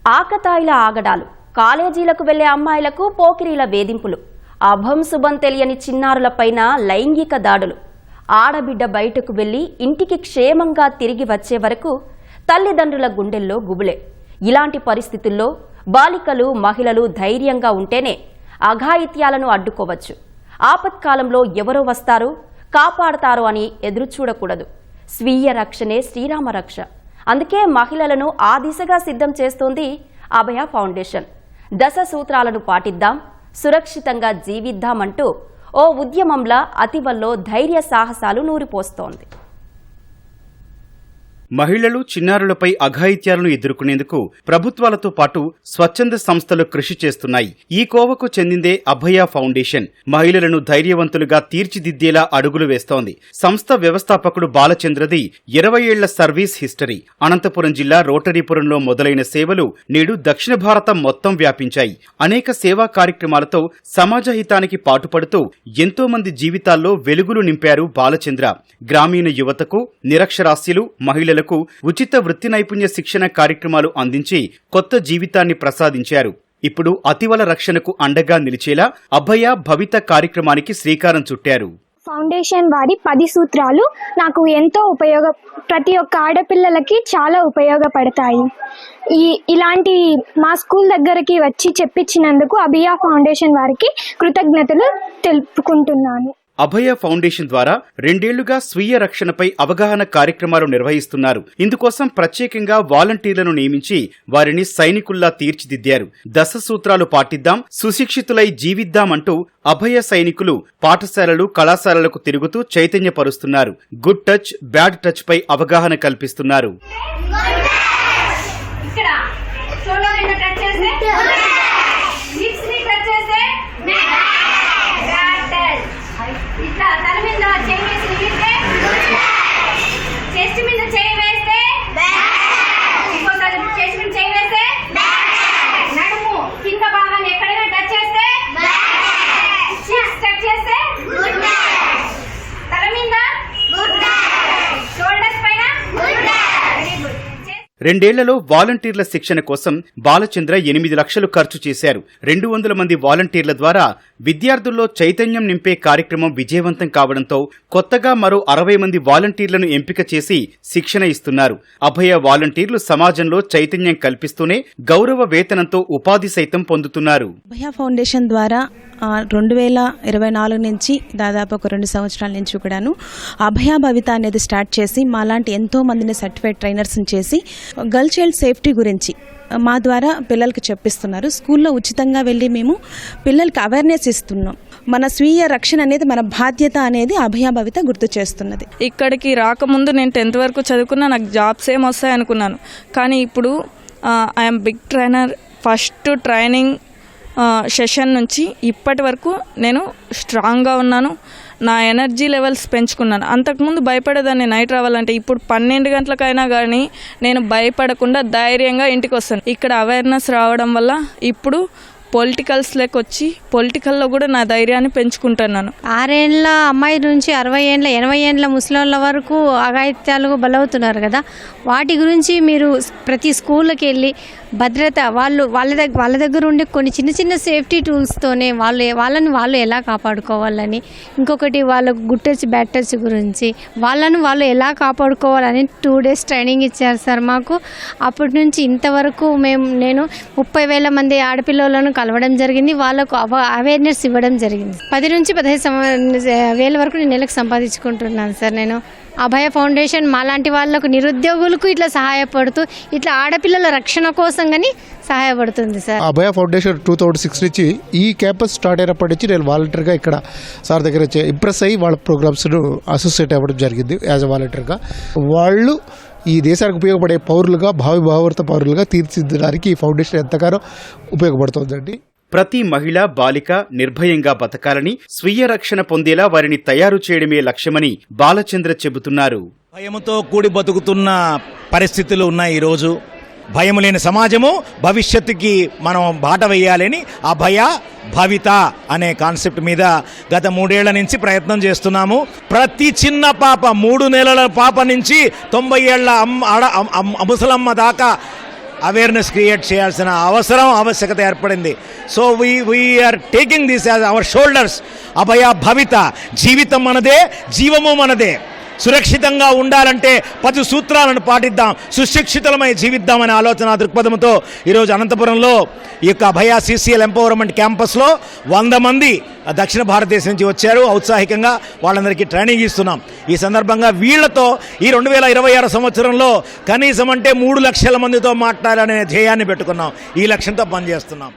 ఆకతాయిల ఆగడాలు, కాలేజీలకు వెళ్లే అమ్మాయిలకు పోకిరీల వేధింపులు, అభం శుభం తెలియని చిన్నారులపైన లైంగిక దాడులు, ఆడబిడ్డ బయటకు వెళ్లి ఇంటికి క్షేమంగా తిరిగి వచ్చే వరకు తల్లిదండ్రుల గుండెల్లో గుబులే. ఇలాంటి పరిస్థితుల్లో బాలికలు, మహిళలు ధైర్యంగా ఉంటేనే అఘాయిత్యాలను అడ్డుకోవచ్చు. ఆపత్కాలంలో ఎవరో వస్తారు, కాపాడతారు అని ఎదురుచూడకూడదు. స్వీయ రక్షణే శ్రీరామ రక్ష. అందుకే మహిళలను ఆ దిశగా సిద్ధం చేస్తోంది అభయ ఫౌండేషన్. 10 సూత్రాలను పాటిద్దాం, సురక్షితంగా జీవిద్దామంటూ ఓ ఉద్యమంలా అతివల్లో ధైర్య సాహసాలు నూరిపోస్తోంది. మహిళలు, చిన్నారులపై అఘాయిత్యాలను ఎదుర్కొనేందుకు ప్రభుత్వాలతో పాటు స్వచ్ఛంద సంస్థలు కృషి చేస్తున్నాయి. ఈ కోవకు చెందిందే అభయ ఫౌండేషన్. మహిళలను ధైర్యవంతులుగా తీర్చిదిద్దేలా అడుగులు వేస్తోంది. సంస్థ వ్యవస్థాపకుడు బాలచంద్రది 20 ఏళ్ల సర్వీస్ హిస్టరీ. అనంతపురం జిల్లా రోటరీపురంలో మొదలైన సేవలు నేడు దక్షిణ భారతం మొత్తం వ్యాపించాయి. అనేక సేవా కార్యక్రమాలతో సమాజ హితానికి పాటుపడుతూ ఎంతో మంది జీవితాల్లో వెలుగులు నింపారు బాలచంద్ర. గ్రామీణ యువతకు, నిరక్షరాస్యులు, మహిళలకు ఉచిత వృత్తి నైపుణ్య శిక్షణ కార్యక్రమాలు అందించి కొత్త జీవితాన్ని ప్రసాదించారు. ఇప్పుడు అతివల రక్షణకు అండగా నిలిచేలా అభయ భవిత కార్యక్రమానికి శ్రీకారం చుట్టారు. ఫౌండేషన్ వారి 10 సూత్రాలు నాకు ఎంతో ప్రతి ఒక్క ఆడపిల్లలకి చాలా ఉపయోగపడతాయి. ఇలాంటి మా స్కూల్ దగ్గరికి వచ్చి చెప్పించినందుకు అభయ ఫౌండేషన్ వారికి కృతజ్ఞతలు తెలుపుకుంటున్నాను. అభయ ఫౌండేషన్ ద్వారా 2 ఏళ్లుగా స్వీయ రక్షణపై అవగాహన కార్యక్రమాలు నిర్వహిస్తున్నారు. ఇందుకోసం ప్రత్యేకంగా వాలంటీర్లను నియమించి వారిని సైనికుల్లా తీర్చిదిద్దారు. 10 సూత్రాలు పాటిద్దాం, సుశిక్షితులై జీవిద్దామంటూ అభయ సైనికులు పాఠశాలలు, కళాశాలలకు తిరుగుతూ చైతన్యపరుస్తున్నారు. గుడ్ టచ్, బ్యాడ్ టచ్ పై అవగాహన కల్పిస్తున్నారు. రెండేళ్లలో వాలంటీర్ల శిక్షణ కోసం బాలచంద్ర 8 లక్షలు ఖర్చు చేశారు. 200 మంది వాలంటీర్ల ద్వారా విద్యార్థుల్లో చైతన్యం నింపే కార్యక్రమం విజయవంతం కావడంతో కొత్తగా మరో 60 మంది వాలంటీర్లను ఎంపిక చేసి శిక్షణ ఇస్తున్నారు. అభయ వాలంటీర్లు సమాజంలో చైతన్యం కల్పిస్తూనే గౌరవ వేతనంతో ఉపాధి సైతం పొందుతున్నారు. అభయ ఫౌండేషన్ ద్వారా 2024 నుంచి దాదాపు ఒక 2 సంవత్సరాల నుంచి కూడాను అభయ భవిత అనేది స్టార్ట్ చేసి మాలాంటి ఎంతో మందిని సర్టిఫైడ్ ట్రైనర్స్ని చేసి గర్ల్ చైల్డ్ సేఫ్టీ గురించి మా ద్వారా పిల్లలకి చెప్పిస్తున్నారు. స్కూల్లో ఉచితంగా వెళ్ళి మేము పిల్లలకి అవేర్నెస్ ఇస్తున్నాం. మన స్వీయ రక్షణ అనేది మన బాధ్యత అనేది అభయ భవిత గుర్తు చేస్తున్నది. ఇక్కడికి రాకముందు నేను 10th వరకు చదువుకున్నా, నాకు జాబ్స్ ఏం వస్తాయి అనుకున్నాను. కానీ ఇప్పుడు I'm big trainer. First training session నుంచి ఇప్పటి వరకు నేను స్ట్రాంగ్గా ఉన్నాను. నా ఎనర్జీ లెవెల్స్ పెంచుకున్నాను. అంతకుముందు భయపడేదాన్ని నైట్ రావాలంటే. ఇప్పుడు 12 గంటలకైనా కానీ నేను భయపడకుండా ధైర్యంగా ఇంటికి వస్తాను. ఇక్కడ అవేర్నెస్ రావడం వల్ల ఇప్పుడు పొలిటికల్స్లోకి వచ్చి పొలిటికల్లో కూడా నా ధైర్యాన్ని పెంచుకుంటున్నాను. 6 ఏళ్ళ అమ్మాయి నుంచి 60 ఏళ్ళ 80 ఏళ్ళ ముసలోళ్ళ వరకు అఘాయిత్యాలకు బలవుతున్నారు కదా. వాటి గురించి మీరు ప్రతి స్కూళ్ళకి వెళ్ళి భద్రత వాళ్ళ దగ్గర ఉండే కొన్ని చిన్న చిన్న సేఫ్టీ టూల్స్తోనే వాళ్ళని ఎలా కాపాడుకోవాలని, ఇంకొకటి వాళ్ళ గుడ్ టచ్ బ్యాడ్ టచ్ గురించి వాళ్ళు ఎలా కాపాడుకోవాలని 2 days ట్రైనింగ్ ఇచ్చారు సార్ మాకు. అప్పటి నుంచి ఇంతవరకు నేను 30,000 మంది ఆడపిల్లలను కలవడం జరిగింది. వాళ్ళకు అవేర్నెస్ ఇవ్వడం జరిగింది. 10 నుంచి 15,000 వరకు నేను నెలకు సంపాదించుకుంటున్నాను సార్. నేను అభయ ఫౌండేషన్ మాలాంటి వాళ్ళకు, నిరుద్యోగులకు ఇట్లా సహాయపడుతూ ఇట్లా ఆడపిల్లల రక్షణ కోసం కానీ సహాయపడుతుంది సార్. అభయ ఫౌండేషన్ 2006 నుంచి ఈ క్యాంపస్ స్టార్ట్ అయినప్పటి నుంచి నేను వాలంటీర్గా ఇక్కడ సార్ దగ్గర ఇంప్రెస్ అయ్యి వాళ్ళ ప్రోగ్రామ్స్ను అసోసియేట్ అవ్వడం జరిగింది. యాజ్ అ వాలంటీర్గా వాళ్ళు ఈ దేశానికి ఉపయోగపడే పౌరులుగా, భావిత పౌరులుగా తీర్చిదిద్దడానికి ఈ ఫౌండేషన్ ఎంతగానో ఉపయోగపడుతుందండి. ప్రతి మహిళ, బాలిక నిర్భయంగా బతకాలని, స్వీయ రక్షణ పొందేలా వారిని తయారు చేయడమే లక్ష్యమని బాలచంద్ర చెబుతున్నారు. భయముతో కూడి బతుకుతున్న పరిస్థితులు ఉన్నాయి ఈరోజు. భయం లేని సమాజము భవిష్యత్తుకి మనం బాట వేయాలని అభయ భవిత అనే కాన్సెప్ట్ మీద గత 3 ఏళ్ల నుంచి ప్రయత్నం చేస్తున్నాము. ప్రతి చిన్న పాప, 3 నెలల పాప నుంచి 90 ఏళ్ల ముసలమ్మ దాకా అవేర్నెస్ క్రియేట్ చేయాల్సిన ఆవశ్యకత ఏర్పడింది. So we're taking this as our shoulders. అభయ భవిత, జీవితం మనదే, జీవము మనదే. సురక్షితంగా ఉండాలంటే 10 సూత్రాలను పాటిద్దాం, సుశిక్షితులమై జీవిద్దామనే ఆలోచన దృక్పథంతో ఈరోజు అనంతపురంలో ఈ యొక్క అభయ CCL ఎంపవర్మెంట్ క్యాంపస్లో 100 మంది దక్షిణ భారతదేశం నుంచి వచ్చారు. ఔత్సాహికంగా వాళ్ళందరికీ ట్రైనింగ్ ఇస్తున్నాం. ఈ సందర్భంగా వీళ్లతో ఈ 2026 సంవత్సరంలో కనీసం అంటే 3 లక్షల మందితో మాట్లాడాలనే ధ్యేయాన్ని పెట్టుకున్నాం. ఈ లక్ష్యంతో పనిచేస్తున్నాం.